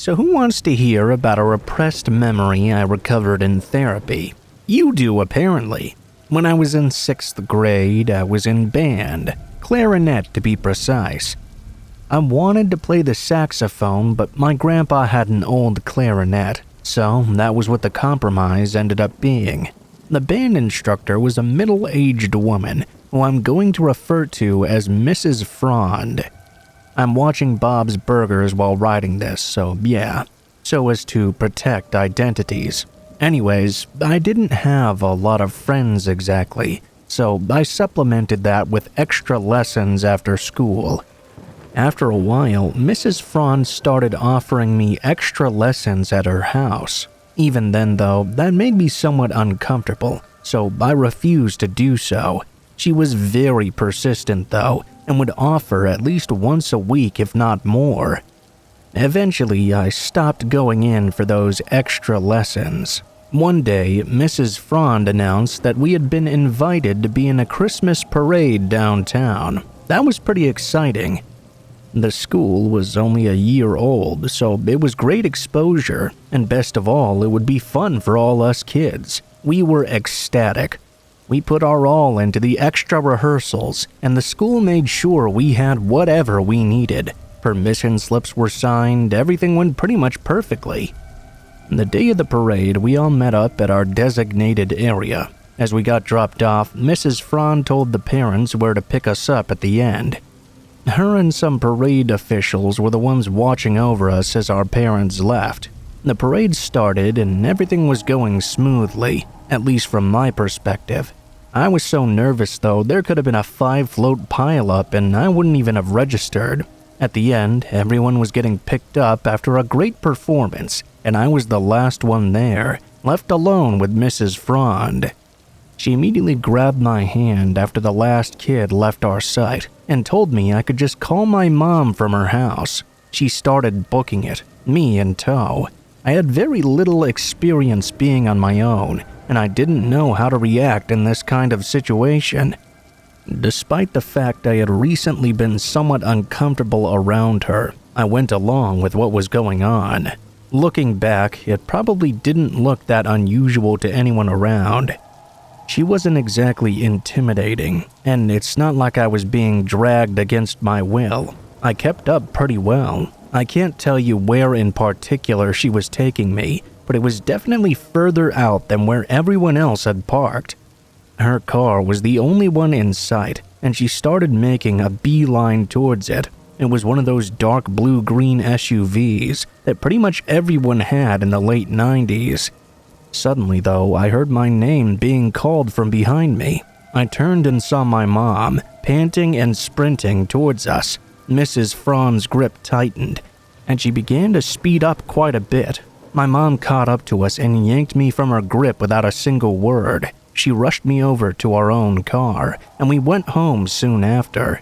So who wants to hear about a repressed memory I recovered in therapy? You do, apparently. When I was in 6th grade, I was in band, clarinet to be precise. I wanted to play the saxophone, but my grandpa had an old clarinet, so that was what the compromise ended up being. The band instructor was a middle-aged woman who I'm going to refer to as Mrs. Frond. I'm watching Bob's Burgers while writing this, so as to protect identities. Anyways, I didn't have a lot of friends exactly, so I supplemented that with extra lessons after school. After a while, Mrs. Frond started offering me extra lessons at her house. Even then though, that made me somewhat uncomfortable, so I refused to do so. She was very persistent though, and would offer at least once a week if not more. Eventually, I stopped going in for those extra lessons. One day, Mrs. Frond announced that we had been invited to be in a Christmas parade downtown. That was pretty exciting. The school was only a year old, so it was great exposure, and best of all, it would be fun for all us kids. We were ecstatic. We put our all into the extra rehearsals, and the school made sure we had whatever we needed. Permission slips were signed, everything went pretty much perfectly. The day of the parade, we all met up at our designated area. As we got dropped off, Mrs. Frond told the parents where to pick us up at the end. Her and some parade officials were the ones watching over us as our parents left. The parade started and everything was going smoothly, at least from my perspective. I was so nervous though, there could have been a 5-float pileup and I wouldn't even have registered. At the end, everyone was getting picked up after a great performance, and I was the last one there, left alone with Mrs. Frond. She immediately grabbed my hand after the last kid left our site and told me I could just call my mom from her house. She started booking it, me in tow. I had very little experience being on my own, and I didn't know how to react in this kind of situation. Despite the fact I had recently been somewhat uncomfortable around her, I went along with what was going on. Looking back, it probably didn't look that unusual to anyone around. She wasn't exactly intimidating, and it's not like I was being dragged against my will. I kept up pretty well. I can't tell you where in particular she was taking me, but it was definitely further out than where everyone else had parked. Her car was the only one in sight, and she started making a beeline towards it. It was one of those dark blue-green SUVs that pretty much everyone had in the late 90s. Suddenly, though, I heard my name being called from behind me. I turned and saw my mom, panting and sprinting towards us. Mrs. Frond's grip tightened, and she began to speed up quite a bit. My mom caught up to us and yanked me from her grip without a single word. She rushed me over to our own car, and we went home soon after.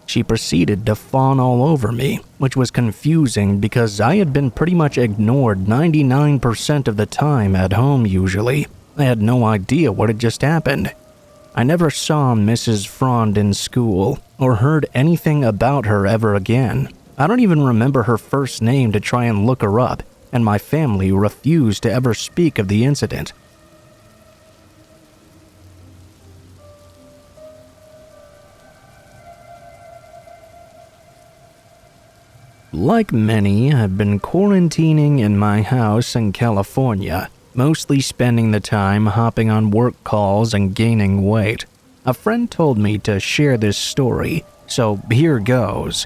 She proceeded to fawn all over me, which was confusing because I had been pretty much ignored 99% of the time at home usually. I had no idea what had just happened. I never saw Mrs. Frond in school or heard anything about her ever again. I don't even remember her first name to try and look her up, and my family refused to ever speak of the incident. Like many, I've been quarantining in my house in California, mostly spending the time hopping on work calls and gaining weight. A friend told me to share this story, so here goes.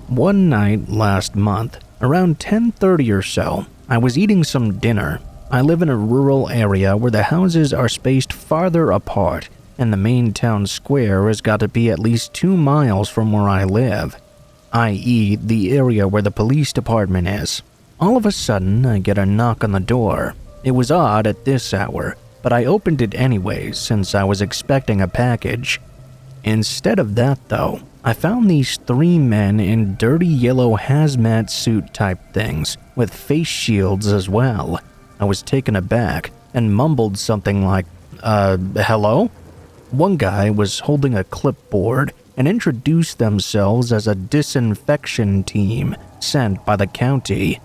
One night last month, around 10:30 or so, I was eating some dinner. I live in a rural area where the houses are spaced farther apart, and the main town square has got to be at least 2 miles from where I live, i.e. the area where the police department is. All of a sudden, I get a knock on the door. It was odd at this hour, but I opened it anyways since I was expecting a package. Instead of that though, I found these 3 men in dirty yellow hazmat suit type things, with face shields as well. I was taken aback and mumbled something like, hello? One guy was holding a clipboard and introduced themselves as a disinfection team sent by the county.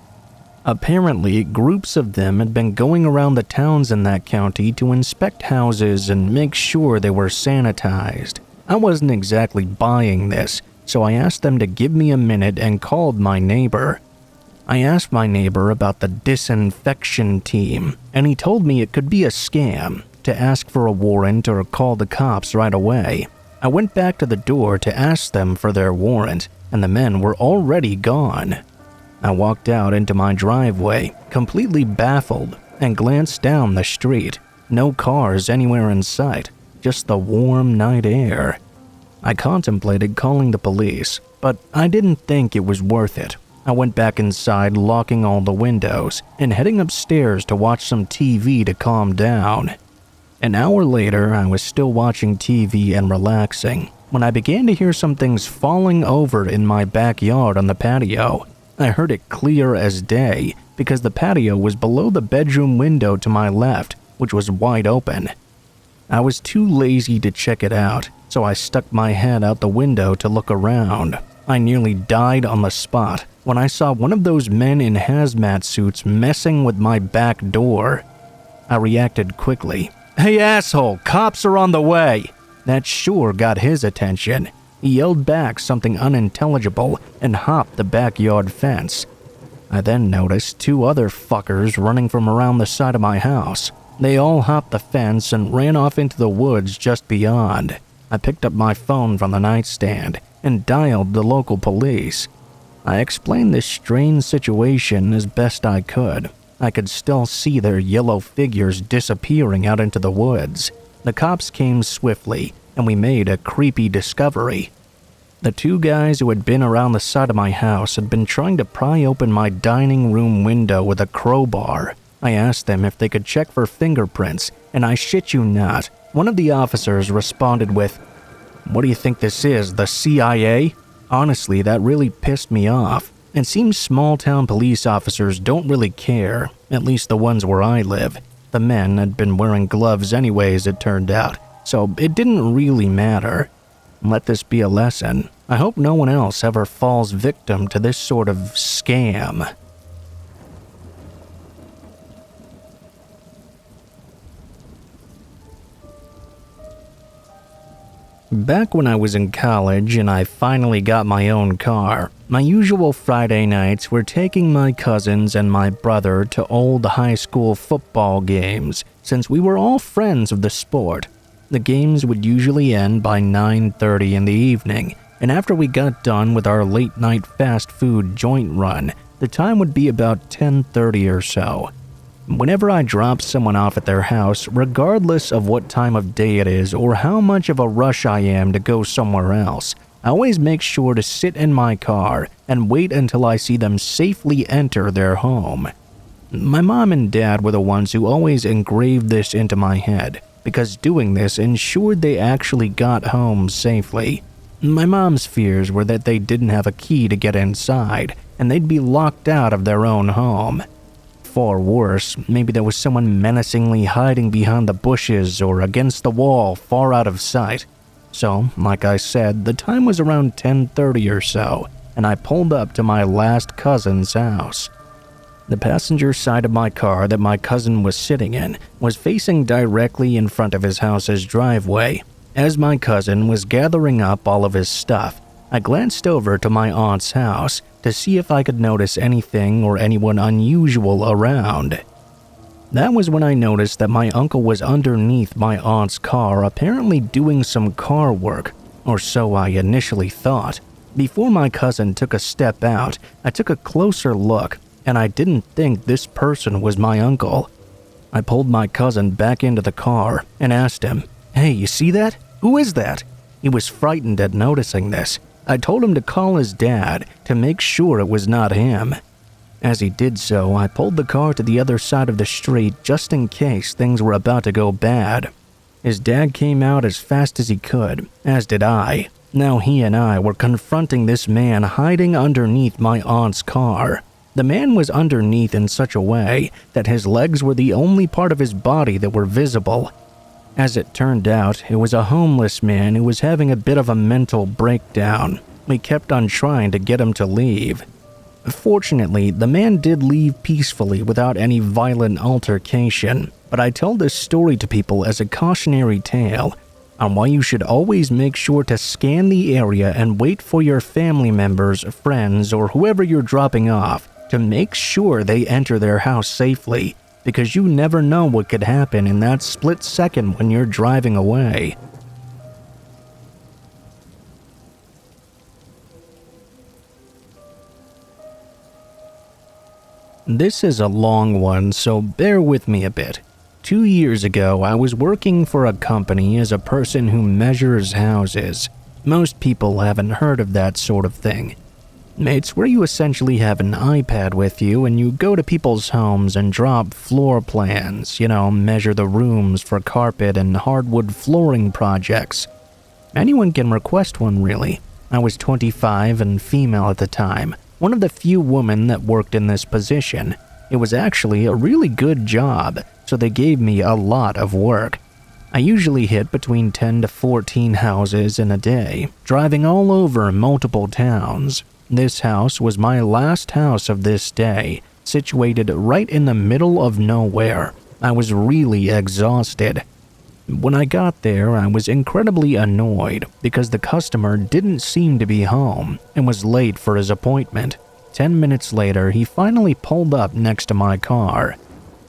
Apparently, groups of them had been going around the towns in that county to inspect houses and make sure they were sanitized. I wasn't exactly buying this, so I asked them to give me a minute and called my neighbor. I asked my neighbor about the disinfection team, and he told me it could be a scam, to ask for a warrant or call the cops right away. I went back to the door to ask them for their warrant, and the men were already gone. I walked out into my driveway, completely baffled, and glanced down the street. No cars anywhere in sight, just the warm night air. I contemplated calling the police, but I didn't think it was worth it. I went back inside, locking all the windows, and heading upstairs to watch some TV to calm down. An hour later, I was still watching TV and relaxing when I began to hear some things falling over in my backyard on the patio. I heard it clear as day because the patio was below the bedroom window to my left, which was wide open. I was too lazy to check it out, so I stuck my head out the window to look around. I nearly died on the spot when I saw one of those men in hazmat suits messing with my back door. I reacted quickly. "Hey asshole, cops are on the way!" That sure got his attention. He yelled back something unintelligible and hopped the backyard fence. I then noticed two other fuckers running from around the side of my house. They all hopped the fence and ran off into the woods just beyond. I picked up my phone from the nightstand and dialed the local police. I explained this strange situation as best I could. I could still see their yellow figures disappearing out into the woods. The cops came swiftly, and we made a creepy discovery. The two guys who had been around the side of my house had been trying to pry open my dining room window with a crowbar. I asked them if they could check for fingerprints, and I shit you not, one of the officers responded with, "What do you think this is, the CIA?" Honestly, that really pissed me off. It seems small-town police officers don't really care, at least the ones where I live. The men had been wearing gloves anyways, it turned out, so it didn't really matter. Let this be a lesson. I hope no one else ever falls victim to this sort of scam. Back when I was in college and I finally got my own car, my usual Friday nights were taking my cousins and my brother to old high school football games, since we were all friends of the sport. The games would usually end by 9:30 in the evening, and after we got done with our late-night fast food joint run, the time would be about 10:30 or so. Whenever I drop someone off at their house, regardless of what time of day it is or how much of a rush I am to go somewhere else, I always make sure to sit in my car and wait until I see them safely enter their home. My mom and dad were the ones who always engraved this into my head, because doing this ensured they actually got home safely. My mom's fears were that they didn't have a key to get inside, and they'd be locked out of their own home. Far worse, maybe there was someone menacingly hiding behind the bushes or against the wall far out of sight. So, like I said, the time was around 10:30 or so, and I pulled up to my last cousin's house. The passenger side of my car that my cousin was sitting in was facing directly in front of his house's driveway. As my cousin was gathering up all of his stuff, I glanced over to my aunt's house to see if I could notice anything or anyone unusual around. That was when I noticed that my uncle was underneath my aunt's car, apparently doing some car work, or so I initially thought. Before my cousin took a step out, I took a closer look, and I didn't think this person was my uncle. I pulled my cousin back into the car and asked him, "Hey, you see that? Who is that?" He was frightened at noticing this. I told him to call his dad to make sure it was not him. As he did so, I pulled the car to the other side of the street just in case things were about to go bad. His dad came out as fast as he could, as did I. Now he and I were confronting this man hiding underneath my aunt's car. The man was underneath in such a way that his legs were the only part of his body that were visible. As it turned out, it was a homeless man who was having a bit of a mental breakdown. We kept on trying to get him to leave. Fortunately, the man did leave peacefully without any violent altercation, but I tell this story to people as a cautionary tale on why you should always make sure to scan the area and wait for your family members, friends, or whoever you're dropping off to make sure they enter their house safely, because you never know what could happen in that split second when you're driving away. This is a long one, so bear with me a bit. 2 years ago, I was working for a company as a person who measures houses. Most people haven't heard of that sort of thing. It's where you essentially have an iPad with you and you go to people's homes and drop floor plans, measure the rooms for carpet and hardwood flooring projects. Anyone can request one, really. I was 25 and female at the time, one of the few women that worked in this position. It was actually a really good job, so they gave me a lot of work. I usually hit between 10 to 14 houses in a day, driving all over multiple towns. This house was my last house of this day, situated right in the middle of nowhere. I was really exhausted. When I got there, I was incredibly annoyed because the customer didn't seem to be home and was late for his appointment. 10 minutes later, he finally pulled up next to my car.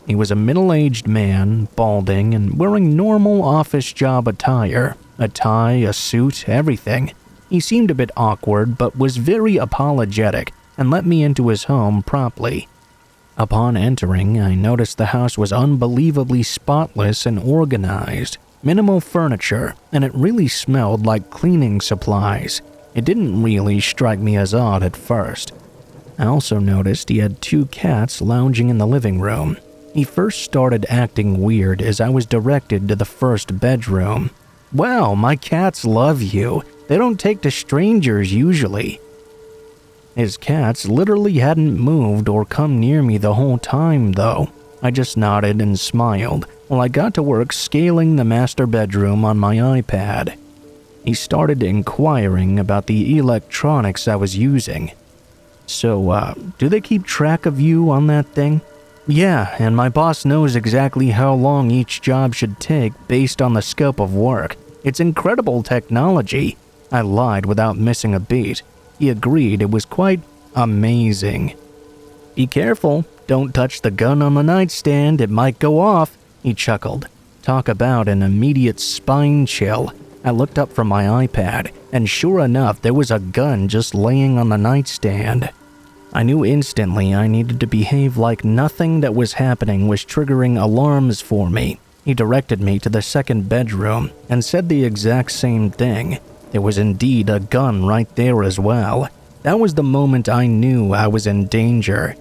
He was a middle-aged man, balding, and wearing normal office job attire. A tie, a suit, everything. He seemed a bit awkward, but was very apologetic and let me into his home promptly. Upon entering, I noticed the house was unbelievably spotless and organized. Minimal furniture, and it really smelled like cleaning supplies. It didn't really strike me as odd at first. I also noticed he had 2 cats lounging in the living room. He first started acting weird as I was directed to the first bedroom. "Wow, my cats love you. They don't take to strangers usually." His cats literally hadn't moved or come near me the whole time, though. I just nodded and smiled while I got to work scaling the master bedroom on my iPad. He started inquiring about the electronics I was using. "So, do they keep track of you on that thing?" "Yeah, and my boss knows exactly how long each job should take based on the scope of work. It's incredible technology." I lied without missing a beat. He agreed it was quite amazing. "Be careful, don't touch the gun on the nightstand, it might go off," he chuckled. Talk about an immediate spine chill. I looked up from my iPad, and sure enough, there was a gun just laying on the nightstand. I knew instantly I needed to behave like nothing that was happening was triggering alarms for me. He directed me to the second bedroom and said the exact same thing. There was indeed a gun right there as well. That was the moment I knew I was in danger.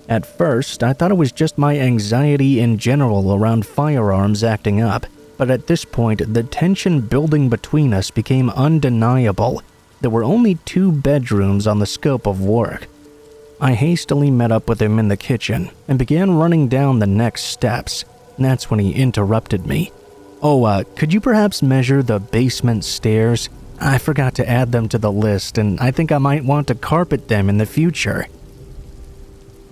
At first, I thought it was just my anxiety in general around firearms acting up, but at this point, the tension building between us became undeniable. There were only 2 bedrooms on the scope of work. I hastily met up with him in the kitchen and began running down the next steps. That's when he interrupted me. "Oh, could you perhaps measure the basement stairs? I forgot to add them to the list, and I think I might want to carpet them in the future."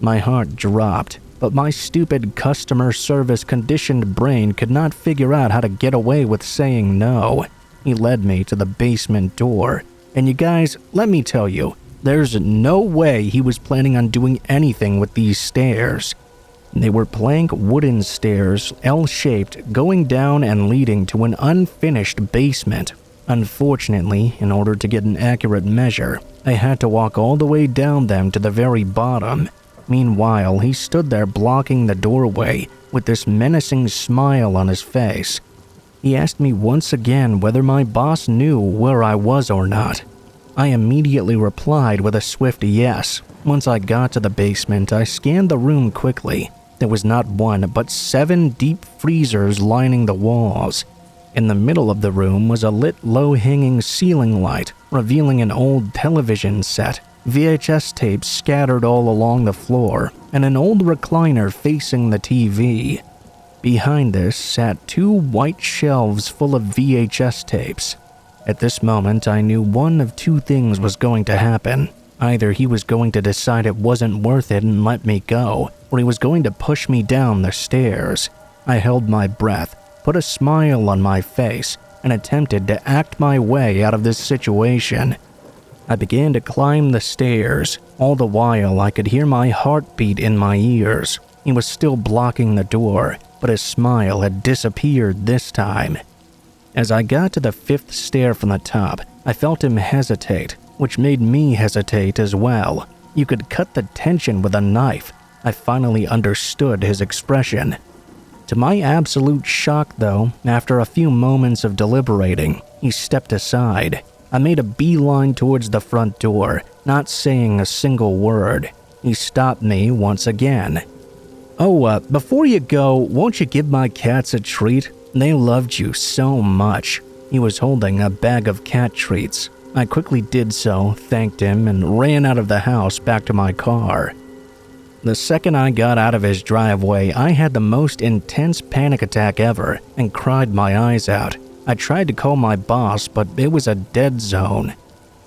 My heart dropped, but my stupid customer service conditioned brain could not figure out how to get away with saying no. He led me to the basement door, and you guys, let me tell you, there's no way he was planning on doing anything with these stairs. They were plank wooden stairs, L-shaped, going down and leading to an unfinished basement. Unfortunately, in order to get an accurate measure, I had to walk all the way down them to the very bottom. Meanwhile, he stood there blocking the doorway with this menacing smile on his face. He asked me once again whether my boss knew where I was or not. I immediately replied with a swift yes. Once I got to the basement, I scanned the room quickly. There was not 1, but 7 deep freezers lining the walls. In the middle of the room was a lit low-hanging ceiling light, revealing an old television set, VHS tapes scattered all along the floor, and an old recliner facing the TV. Behind this sat 2 white shelves full of VHS tapes. At this moment, I knew one of 2 things was going to happen. Either he was going to decide it wasn't worth it and let me go, or he was going to push me down the stairs. I held my breath, put a smile on my face, and attempted to act my way out of this situation. I began to climb the stairs. All the while, I could hear my heartbeat in my ears. He was still blocking the door, but his smile had disappeared this time. As I got to the 5th stair from the top, I felt him hesitate, which made me hesitate as well. You could cut the tension with a knife. I finally understood his expression. To my absolute shock, though, after a few moments of deliberating, he stepped aside. I made a beeline towards the front door, not saying a single word. He stopped me once again. "Oh, before you go, won't you give my cats a treat? They loved you so much." He was holding a bag of cat treats. I quickly did so, thanked him, and ran out of the house back to my car. The second I got out of his driveway, I had the most intense panic attack ever and cried my eyes out. I tried to call my boss, but it was a dead zone.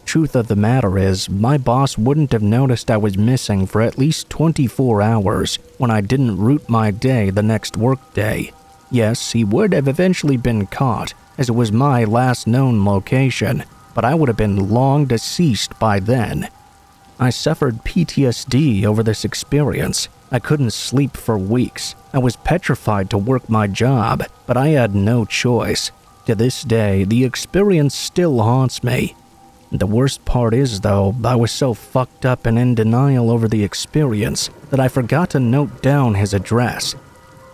Truth of the matter is, my boss wouldn't have noticed I was missing for at least 24 hours when I didn't route my day the next workday. Yes, he would have eventually been caught, as it was my last known location, but I would have been long deceased by then. I suffered PTSD over this experience. I couldn't sleep for weeks. I was petrified to work my job, but I had no choice. To this day, the experience still haunts me. The worst part is, though, I was so fucked up and in denial over the experience that I forgot to note down his address.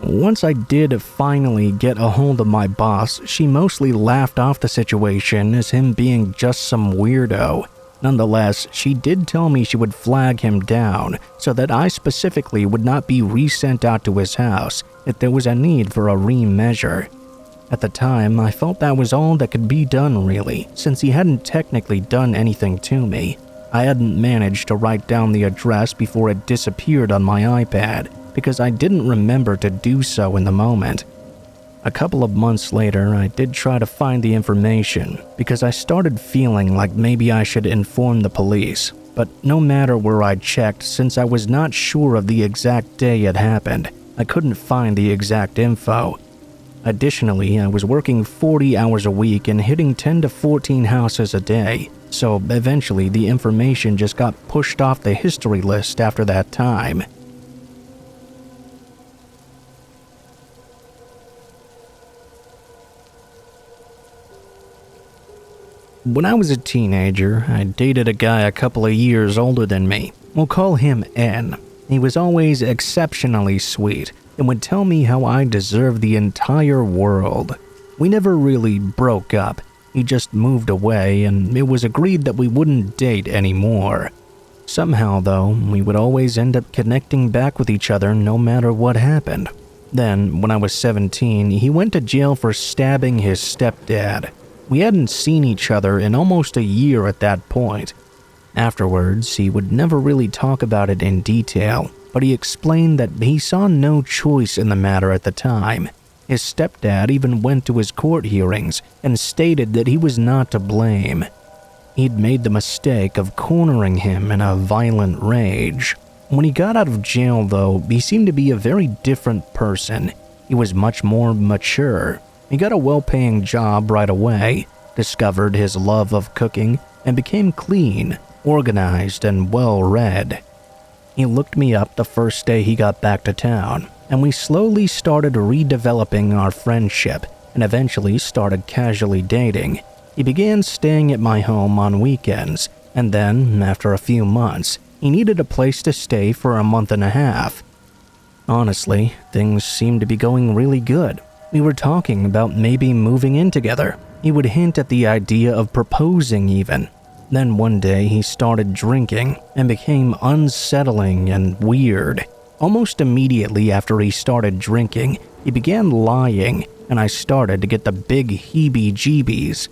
Once I did finally get a hold of my boss, she mostly laughed off the situation as him being just some weirdo. Nonetheless, she did tell me she would flag him down so that I specifically would not be resent out to his house if there was a need for a re-measure. At the time, I felt that was all that could be done really, since he hadn't technically done anything to me. I hadn't managed to write down the address before it disappeared on my iPad, because I didn't remember to do so in the moment. A couple of months later, I did try to find the information, because I started feeling like maybe I should inform the police. But no matter where I checked, since I was not sure of the exact day it happened, I couldn't find the exact info. Additionally, I was working 40 hours a week and hitting 10 to 14 houses a day, so eventually the information just got pushed off the history list after that time. When I was a teenager, I dated a guy a couple of years older than me. We'll call him N. He was always exceptionally sweet and would tell me how I deserved the entire world. We never really broke up. He just moved away, and it was agreed that we wouldn't date anymore. Somehow, though, we would always end up connecting back with each other no matter what happened. Then, when I was 17, he went to jail for stabbing his stepdad. We hadn't seen each other in almost a year at that point. Afterwards, he would never really talk about it in detail, but he explained that he saw no choice in the matter at the time. His stepdad even went to his court hearings and stated that he was not to blame. He'd made the mistake of cornering him in a violent rage. When he got out of jail, though, he seemed to be a very different person. He was much more mature. He got a well-paying job right away, discovered his love of cooking, and became clean, organized, and well-read. He looked me up the first day he got back to town, and we slowly started redeveloping our friendship and eventually started casually dating. He began staying at my home on weekends, and then, after a few months, he needed a place to stay for a month and a half. Honestly, things seemed to be going really good. We were talking about maybe moving in together. He would hint at the idea of proposing even. Then one day he started drinking and became unsettling and weird. Almost immediately after he started drinking, he began lying, and I started to get the big heebie-jeebies.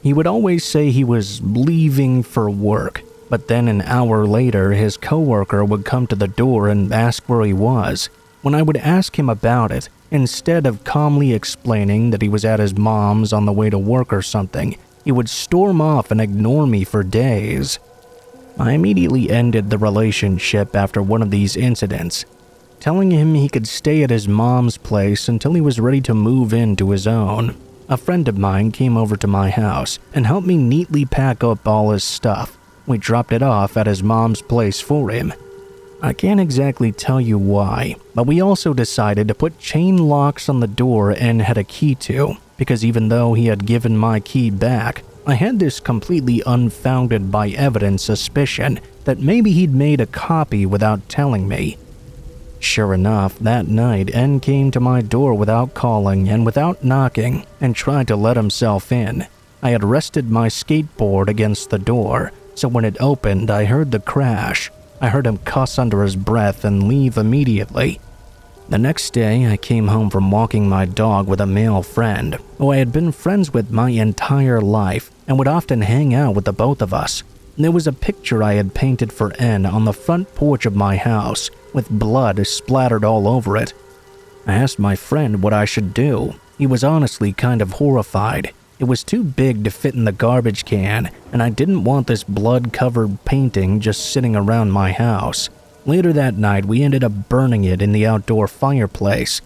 He would always say he was leaving for work, but then an hour later his coworker would come to the door and ask where he was. When I would ask him about it, instead of calmly explaining that he was at his mom's on the way to work or something, he would storm off and ignore me for days. I immediately ended the relationship after one of these incidents, telling him he could stay at his mom's place until he was ready to move into his own. A friend of mine came over to my house and helped me neatly pack up all his stuff. We dropped it off at his mom's place for him. I can't exactly tell you why, but we also decided to put chain locks on the door N had a key to, because even though he had given my key back, I had this completely unfounded by evidence suspicion that maybe he'd made a copy without telling me. Sure enough, that night N came to my door without calling and without knocking and tried to let himself in. I had rested my skateboard against the door, so when it opened I heard the crash. I heard him cuss under his breath and leave immediately. The next day, I came home from walking my dog with a male friend who I had been friends with my entire life and would often hang out with the both of us. There was a picture I had painted for N on the front porch of my house with blood splattered all over it. I asked my friend what I should do. He was honestly kind of horrified. It was too big to fit in the garbage can, and I didn't want this blood-covered painting just sitting around my house. Later that night, we ended up burning it in the outdoor fireplace.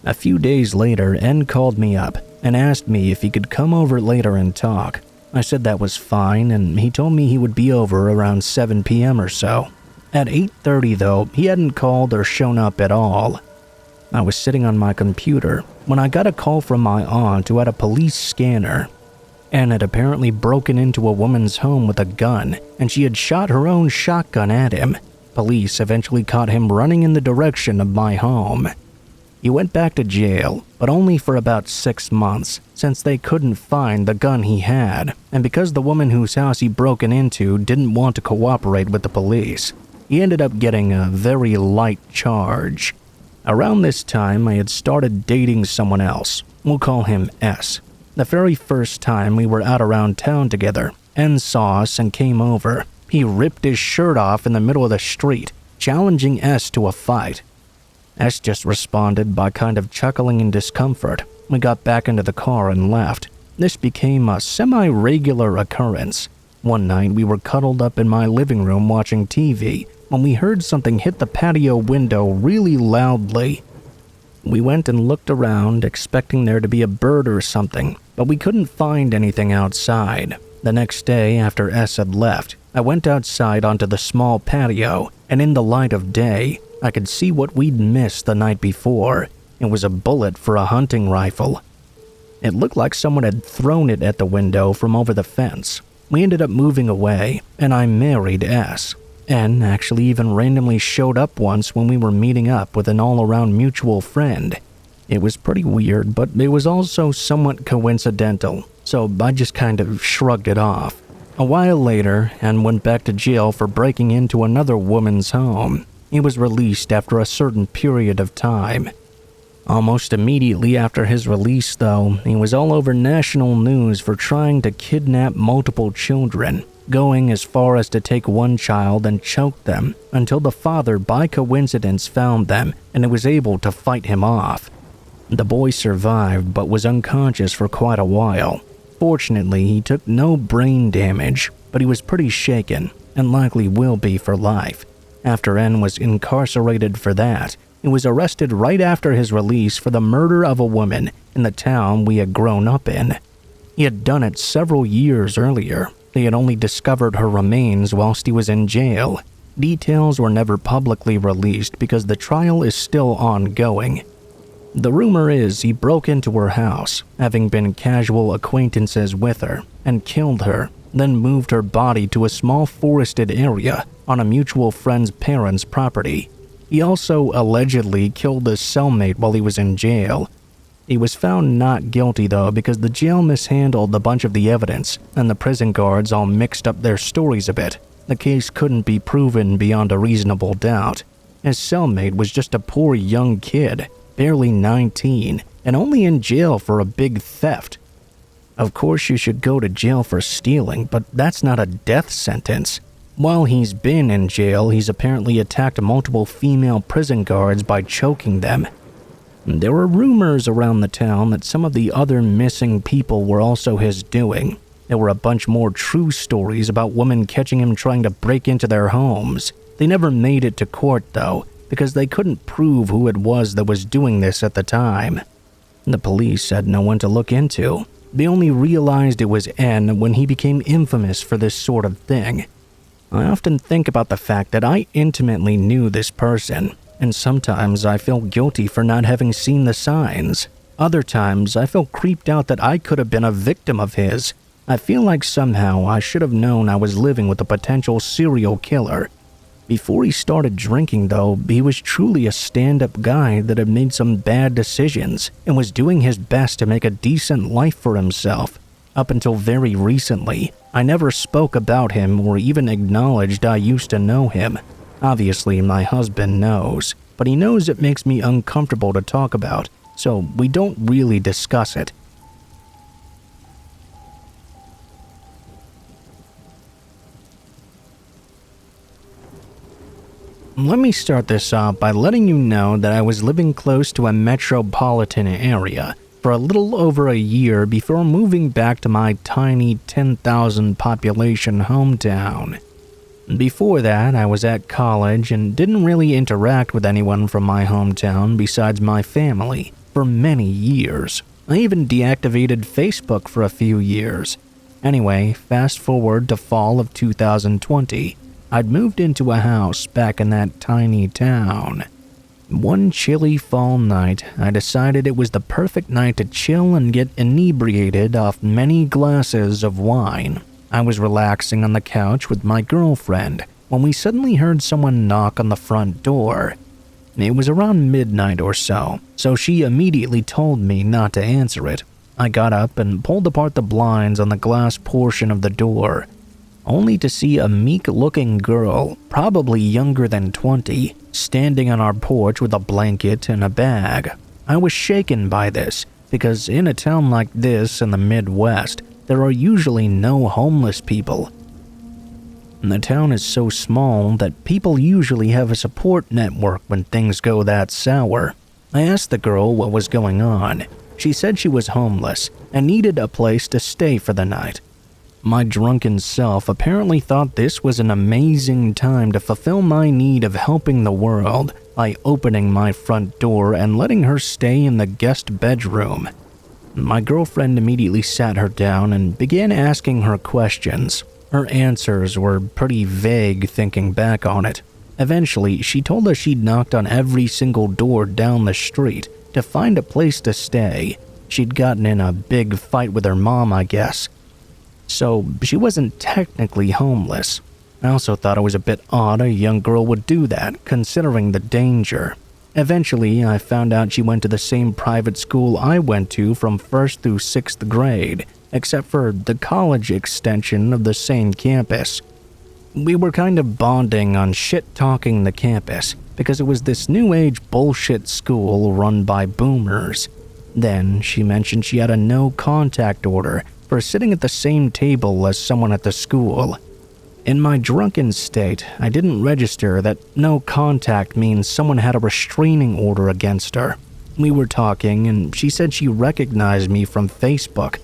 A few days later, N called me up and asked me if he could come over later and talk. I said that was fine, and he told me he would be over around 7 p.m. or so. At 8:30 though, he hadn't called or shown up at all. I was sitting on my computer when I got a call from my aunt who had a police scanner. Anne had apparently broken into a woman's home with a gun, and she had shot her own shotgun at him. Police eventually caught him running in the direction of my home. He went back to jail, but only for about 6 months, since they couldn't find the gun he had, and because the woman whose house he broken into didn't want to cooperate with the police. He ended up getting a very light charge. Around this time, I had started dating someone else. We'll call him S. The very first time we were out around town together, N saw us and came over. He ripped his shirt off in the middle of the street, challenging S to a fight. S just responded by kind of chuckling in discomfort. We got back into the car and left. This became a semi-regular occurrence. One night, we were cuddled up in my living room watching TV when we heard something hit the patio window really loudly. We went and looked around, expecting there to be a bird or something, but we couldn't find anything outside. The next day, after S had left, I went outside onto the small patio, and in the light of day, I could see what we'd missed the night before. It was a bullet for a hunting rifle. It looked like someone had thrown it at the window from over the fence. We ended up moving away, and I married S. N actually even randomly showed up once when we were meeting up with an all-around mutual friend. It was pretty weird, but it was also somewhat coincidental, so I just kind of shrugged it off. A while later, N went back to jail for breaking into another woman's home. He was released after a certain period of time. Almost immediately after his release, though, he was all over national news for trying to kidnap multiple children, going as far as to take one child and choke them until the father by coincidence found them and was able to fight him off. The boy survived but was unconscious for quite a while. Fortunately, he took no brain damage, but he was pretty shaken and likely will be for life. After N was incarcerated for that, he was arrested right after his release for the murder of a woman in the town we had grown up in. He had done it several years earlier. They had only discovered her remains whilst he was in jail. Details were never publicly released because the trial is still ongoing. The rumor is he broke into her house, having been casual acquaintances with her, and killed her, then moved her body to a small forested area on a mutual friend's parents' property. He also allegedly killed his cellmate while he was in jail. He was found not guilty though because the jail mishandled a bunch of the evidence and the prison guards all mixed up their stories a bit. The case couldn't be proven beyond a reasonable doubt. His cellmate was just a poor young kid, barely 19, and only in jail for a big theft. Of course you should go to jail for stealing, but that's not a death sentence. While he's been in jail, he's apparently attacked multiple female prison guards by choking them. There were rumors around the town that some of the other missing people were also his doing. There were a bunch more true stories about women catching him trying to break into their homes. They never made it to court, though, because they couldn't prove who it was that was doing this at the time. The police had no one to look into. They only realized it was N when he became infamous for this sort of thing. I often think about the fact that I intimately knew this person, and sometimes I feel guilty for not having seen the signs. Other times, I feel creeped out that I could have been a victim of his. I feel like somehow I should have known I was living with a potential serial killer. Before he started drinking, though, he was truly a stand-up guy that had made some bad decisions and was doing his best to make a decent life for himself. Up until very recently, I never spoke about him or even acknowledged I used to know him. Obviously, my husband knows, but he knows it makes me uncomfortable to talk about, so we don't really discuss it. Let me start this off by letting you know that I was living close to a metropolitan area for a little over a year before moving back to my tiny 10,000 population hometown. Before that, I was at college and didn't really interact with anyone from my hometown besides my family for many years. I even deactivated Facebook for a few years. Anyway, fast forward to fall of 2020. I'd moved into a house back in that tiny town. One chilly fall night, I decided it was the perfect night to chill and get inebriated off many glasses of wine. I was relaxing on the couch with my girlfriend when we suddenly heard someone knock on the front door. It was around midnight or so she immediately told me not to answer it. I got up and pulled apart the blinds on the glass portion of the door, only to see a meek-looking girl, probably younger than 20, standing on our porch with a blanket and a bag. I was shaken by this, because in a town like this in the Midwest, there are usually no homeless people. The town is so small that people usually have a support network when things go that sour. I asked the girl what was going on. She said she was homeless and needed a place to stay for the night. My drunken self apparently thought this was an amazing time to fulfill my need of helping the world by opening my front door and letting her stay in the guest bedroom. My girlfriend immediately sat her down and began asking her questions. Her answers were pretty vague thinking back on it. Eventually, she told us she'd knocked on every single door down the street to find a place to stay. She'd gotten in a big fight with her mom, I guess. So she wasn't technically homeless. I also thought it was a bit odd a young girl would do that, considering the danger. Eventually, I found out she went to the same private school I went to from 1st through 6th grade, except for the college extension of the same campus. We were kind of bonding on shit-talking the campus, because it was this new age bullshit school run by boomers. Then she mentioned she had a no-contact order for sitting at the same table as someone at the school. In my drunken state, I didn't register that no contact means someone had a restraining order against her. We were talking, and she said she recognized me from Facebook.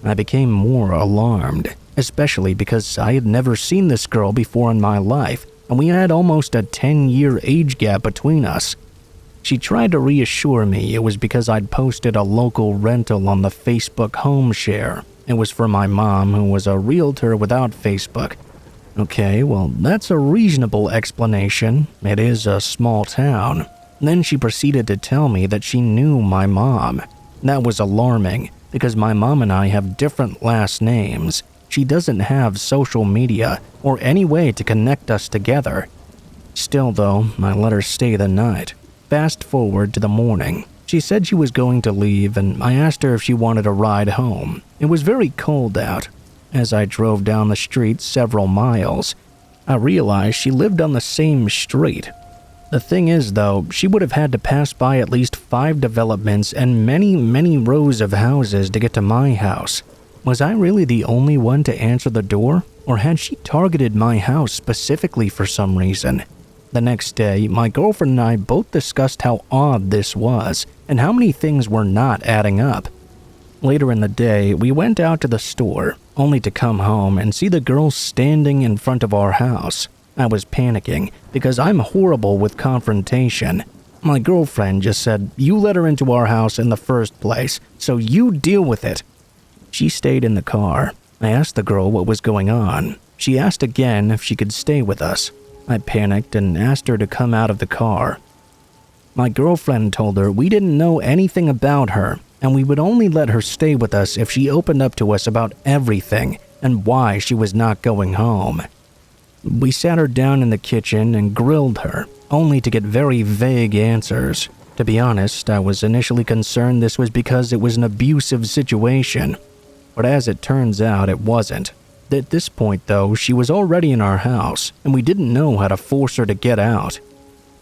I became more alarmed, especially because I had never seen this girl before in my life, and we had almost a 10-year age gap between us. She tried to reassure me it was because I'd posted a local rental on the Facebook home share. It was for my mom, who was a realtor without Facebook. Okay, well, that's a reasonable explanation. It is a small town. Then she proceeded to tell me that she knew my mom. That was alarming, because my mom and I have different last names. She doesn't have social media or any way to connect us together. Still, though, I let her stay the night. Fast forward to the morning. She said she was going to leave, and I asked her if she wanted a ride home. It was very cold out. As I drove down the street several miles, I realized she lived on the same street. The thing is, though, she would have had to pass by at least 5 developments and many rows of houses to get to my house. Was I really the only one to answer the door, or had she targeted my house specifically for some reason? The next day, my girlfriend and I both discussed how odd this was and how many things were not adding up. Later in the day, we went out to the store. only to come home and see the girl standing in front of our house. I was panicking because I'm horrible with confrontation. My girlfriend just said, "You let her into our house in the first place, so you deal with it." She stayed in the car. I asked the girl what was going on. She asked again if she could stay with us. I panicked and asked her to come out of the car. My girlfriend told her we didn't know anything about her, and we would only let her stay with us if she opened up to us about everything and why she was not going home. We sat her down in the kitchen and grilled her, only to get very vague answers. To be honest, I was initially concerned this was because it was an abusive situation, but as it turns out, it wasn't. At this point, though, she was already in our house, and we didn't know how to force her to get out.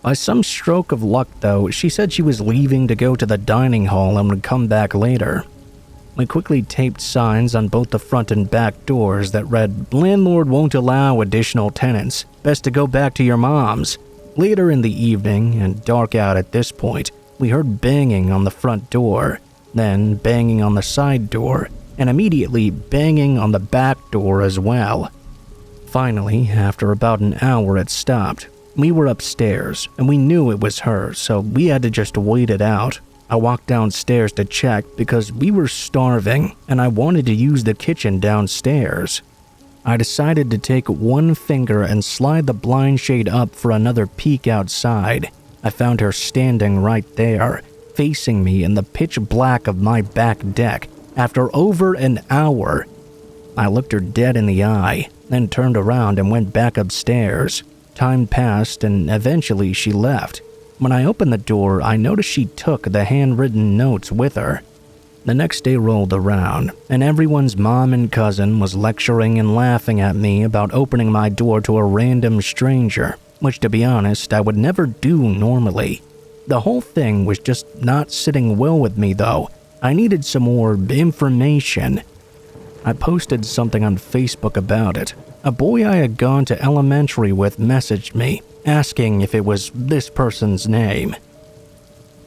By some stroke of luck, though, she said she was leaving to go to the dining hall and would come back later. We quickly taped signs on both the front and back doors that read, "Landlord won't allow additional tenants. Best to go back to your mom's." Later in the evening, and dark out at this point, we heard banging on the front door, then banging on the side door, and immediately banging on the back door as well. Finally, after about an hour, it stopped. We were upstairs, and we knew it was her, so we had to just wait it out. I walked downstairs to check because we were starving, and I wanted to use the kitchen downstairs. I decided to take one finger and slide the blind shade up for another peek outside. I found her standing right there, facing me in the pitch black of my back deck after over an hour. I looked her dead in the eye, then turned around and went back upstairs. Time passed and eventually she left. When I opened the door, I noticed she took the handwritten notes with her. The next day rolled around, and everyone's mom and cousin was lecturing and laughing at me about opening my door to a random stranger, which to be honest, I would never do normally. The whole thing was just not sitting well with me though. I needed some more information. I posted something on Facebook about it. A boy I had gone to elementary with messaged me, asking if it was this person's name.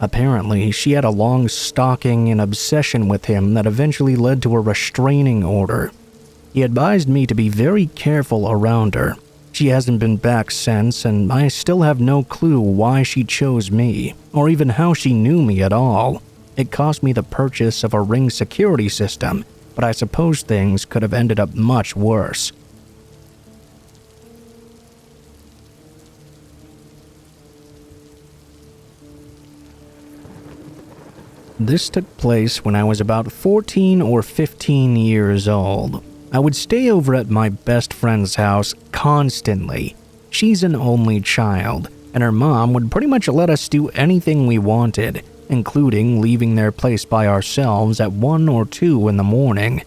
Apparently, she had a long stalking and obsession with him that eventually led to a restraining order. He advised me to be very careful around her. She hasn't been back since, and I still have no clue why she chose me, or even how she knew me at all. It cost me the purchase of a Ring security system, but I suppose things could have ended up much worse. This took place when I was about 14 or 15 years old. I would stay over at my best friend's house constantly. She's an only child, and her mom would pretty much let us do anything we wanted, including leaving their place by ourselves at 1 or 2 in the morning.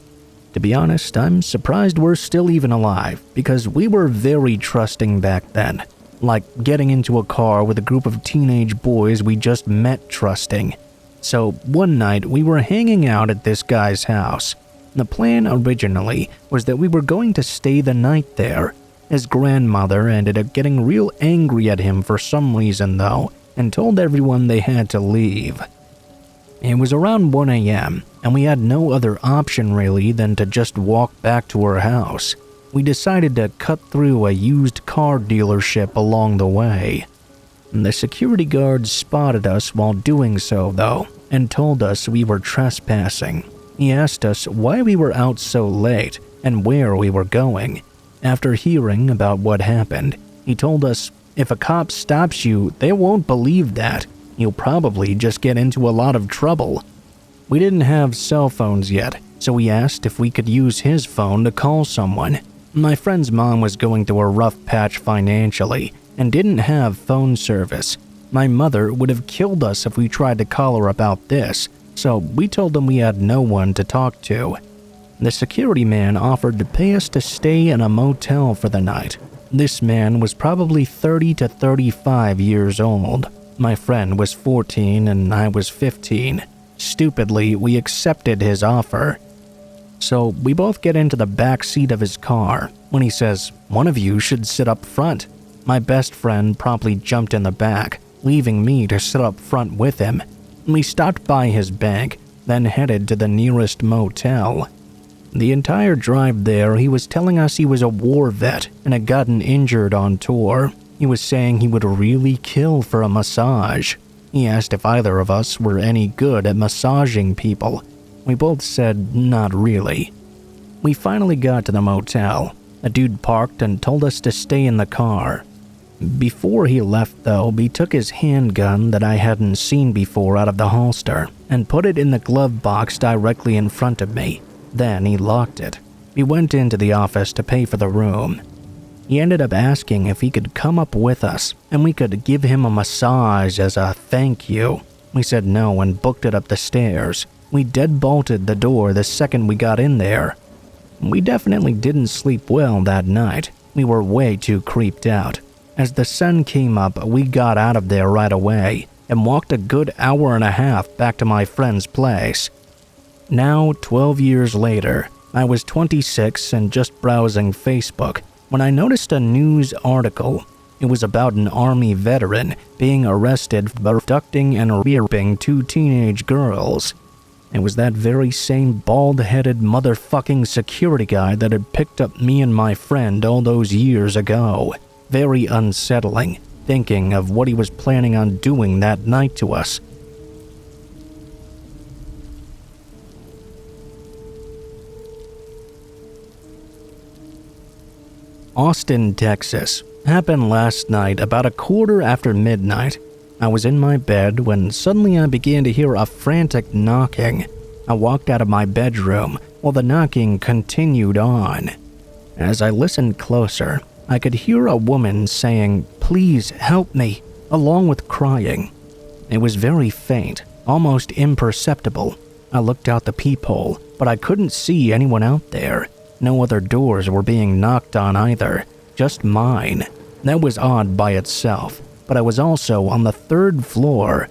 To be honest, I'm surprised we're still even alive, because we were very trusting back then. Like getting into a car with a group of teenage boys we just met trusting. So one night we were hanging out at this guy's house. The plan originally was that we were going to stay the night there. His grandmother ended up getting real angry at him for some reason though, and told everyone they had to leave. It was around 1 a.m., and we had no other option really than to just walk back to her house. We decided to cut through a used car dealership along the way. The security guards spotted us while doing so though, and told us we were trespassing. He asked us why we were out so late and where we were going. After hearing about what happened, he told us, if a cop stops you, they won't believe that. You'll probably just get into a lot of trouble. We didn't have cell phones yet, so we asked if we could use his phone to call someone. My friend's mom was going through a rough patch financially and didn't have phone service. My mother would have killed us if we tried to call her about this, so we told them we had no one to talk to. The security man offered to pay us to stay in a motel for the night. This man was probably 30 to 35 years old. My friend was 14 and I was 15. Stupidly, we accepted his offer. So we both get into the back seat of his car when he says, "One of you should sit up front." My best friend promptly jumped in the back, leaving me to sit up front with him. We stopped by his bank, then headed to the nearest motel. The entire drive there, he was telling us he was a war vet and had gotten injured on tour. He was saying he would really kill for a massage. He asked if either of us were any good at massaging people. We both said not really. We finally got to the motel. A dude parked and told us to stay in the car. Before he left though, he took his handgun that I hadn't seen before out of the holster and put it in the glove box directly in front of me. Then he locked it. We went into the office to pay for the room. He ended up asking if he could come up with us and we could give him a massage as a thank you. We said no and booked it up the stairs. We deadbolted the door the second we got in there. We definitely didn't sleep well that night. We were way too creeped out. As the sun came up, we got out of there right away and walked a good hour and a half back to my friend's place. Now, 12 years later, I was 26 and just browsing Facebook when I noticed a news article. It was about an army veteran being arrested for abducting and raping 2 teenage girls. It was that very same bald-headed motherfucking security guy that had picked up me and my friend all those years ago. Very unsettling, thinking of what he was planning on doing that night to us. Austin, Texas. Happened last night about 1:15 midnight. I was in my bed when suddenly I began to hear a frantic knocking. I walked out of my bedroom while the knocking continued on. As I listened closer, I could hear a woman saying, "Please help me," along with crying. It was very faint, almost imperceptible. I looked out the peephole, but I couldn't see anyone out there. No other doors were being knocked on either, just mine. That was odd by itself, but I was also on the 3rd floor.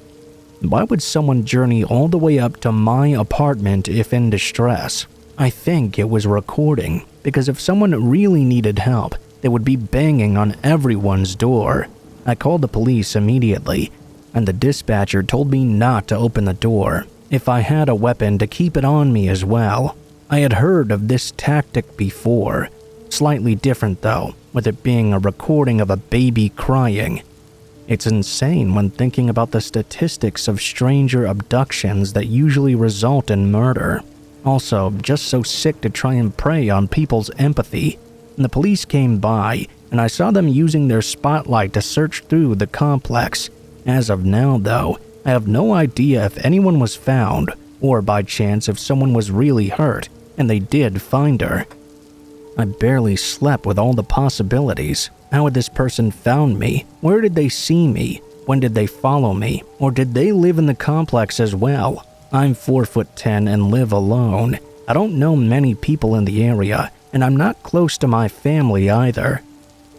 Why would someone journey all the way up to my apartment if in distress? I think it was recording, because if someone really needed help, they would be banging on everyone's door. I called the police immediately, and the dispatcher told me not to open the door. If I had a weapon, to keep it on me as well. I had heard of this tactic before. Slightly different though, with it being a recording of a baby crying. It's insane when thinking about the statistics of stranger abductions that usually result in murder. Also, just so sick to try and prey on people's empathy. The police came by, and I saw them using their spotlight to search through the complex. As of now, though, I have no idea if anyone was found, or by chance if someone was really hurt, and they did find her. I barely slept with all the possibilities. How had this person found me? Where did they see me? When did they follow me? Or did they live in the complex as well? I'm 4'10" and live alone. I don't know many people in the area, and I'm not close to my family either.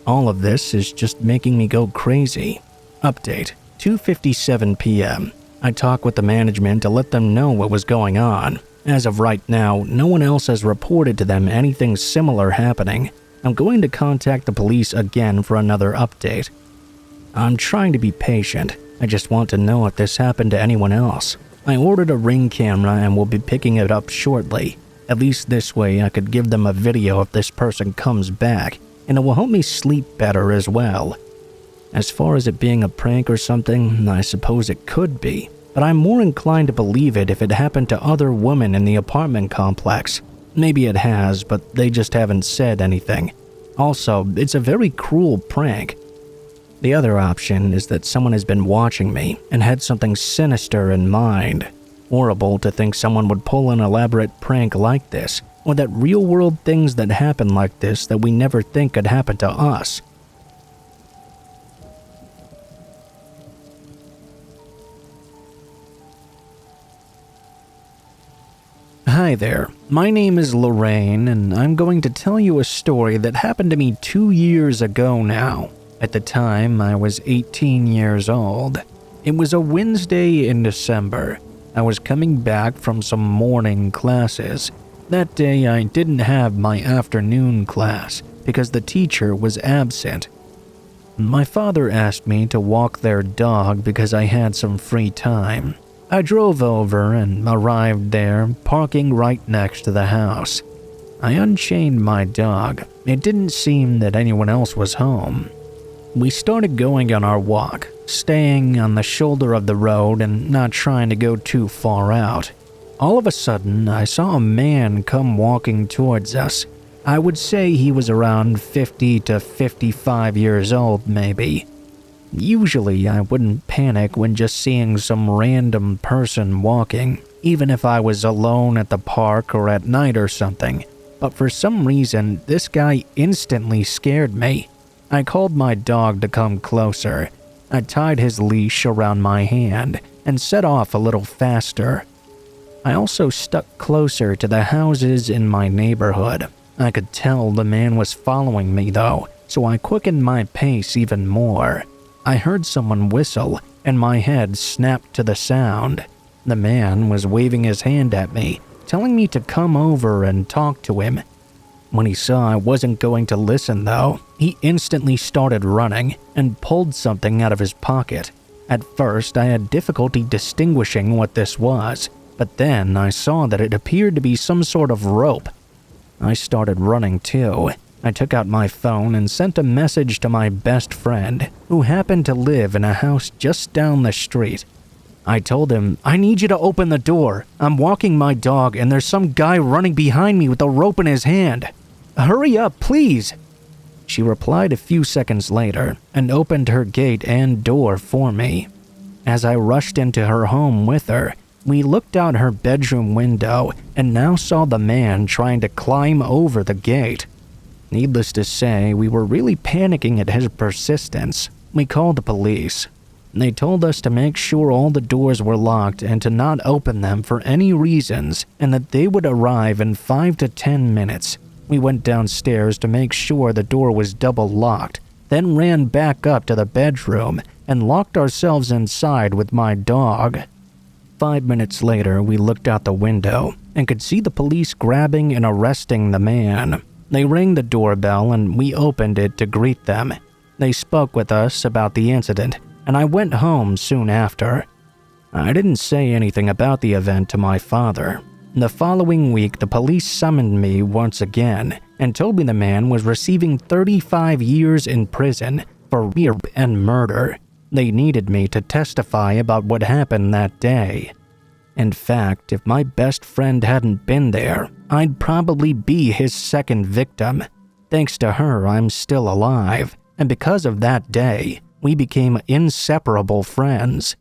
All of this is just making me go crazy. Update, 2:57 p.m. I talked with the management to let them know what was going on. As of right now, no one else has reported to them anything similar happening. I'm going to contact the police again for another update. I'm trying to be patient. I just want to know if this happened to anyone else. I ordered a Ring camera and will be picking it up shortly. At least this way I could give them a video if this person comes back, and it will help me sleep better as well. As far as it being a prank or something, I suppose it could be, but I'm more inclined to believe it if it happened to other women in the apartment complex. Maybe it has, but they just haven't said anything. Also, it's a very cruel prank. The other option is that someone has been watching me and had something sinister in mind. Horrible to think someone would pull an elaborate prank like this, or that real-world things that happen like this that we never think could happen to us. Hi there, my name is Lorraine, and I'm going to tell you a story that happened to me 2 years ago now. At the time, I was 18 years old. It was a Wednesday in December. I was coming back from some morning classes. That day, I didn't have my afternoon class because the teacher was absent. My father asked me to walk their dog because I had some free time. I drove over and arrived there, parking right next to the house. I unchained my dog. It didn't seem that anyone else was home. We started going on our walk, staying on the shoulder of the road and not trying to go too far out. All of a sudden, I saw a man come walking towards us. I would say he was around 50 to 55 years old, maybe. Usually, I wouldn't panic when just seeing some random person walking, even if I was alone at the park or at night or something. But for some reason, this guy instantly scared me. I called my dog to come closer. I tied his leash around my hand and set off a little faster. I also stuck closer to the houses in my neighborhood. I could tell the man was following me though, so I quickened my pace even more. I heard someone whistle and my head snapped to the sound. The man was waving his hand at me, telling me to come over and talk to him. When he saw I wasn't going to listen though, he instantly started running and pulled something out of his pocket. At first, I had difficulty distinguishing what this was, but then I saw that it appeared to be some sort of rope. I started running too. I took out my phone and sent a message to my best friend, who happened to live in a house just down the street. I told him, "I need you to open the door. I'm walking my dog and there's some guy running behind me with a rope in his hand. Hurry up, please." She replied a few seconds later and opened her gate and door for me. As I rushed into her home with her, we looked out her bedroom window and now saw the man trying to climb over the gate. Needless to say, we were really panicking at his persistence. We called the police. They told us to make sure all the doors were locked and to not open them for any reasons, and that they would arrive in 5 to 10 minutes. We went downstairs to make sure the door was double locked, then ran back up to the bedroom and locked ourselves inside with my dog. 5 minutes later, we looked out the window and could see the police grabbing and arresting the man. They rang the doorbell and we opened it to greet them. They spoke with us about the incident, and I went home soon after. I didn't say anything about the event to my father. The following week, the police summoned me once again and told me the man was receiving 35 years in prison for rape and murder. They needed me to testify about what happened that day. In fact, if my best friend hadn't been there, I'd probably be his second victim. Thanks to her, I'm still alive, and because of that day, we became inseparable friends.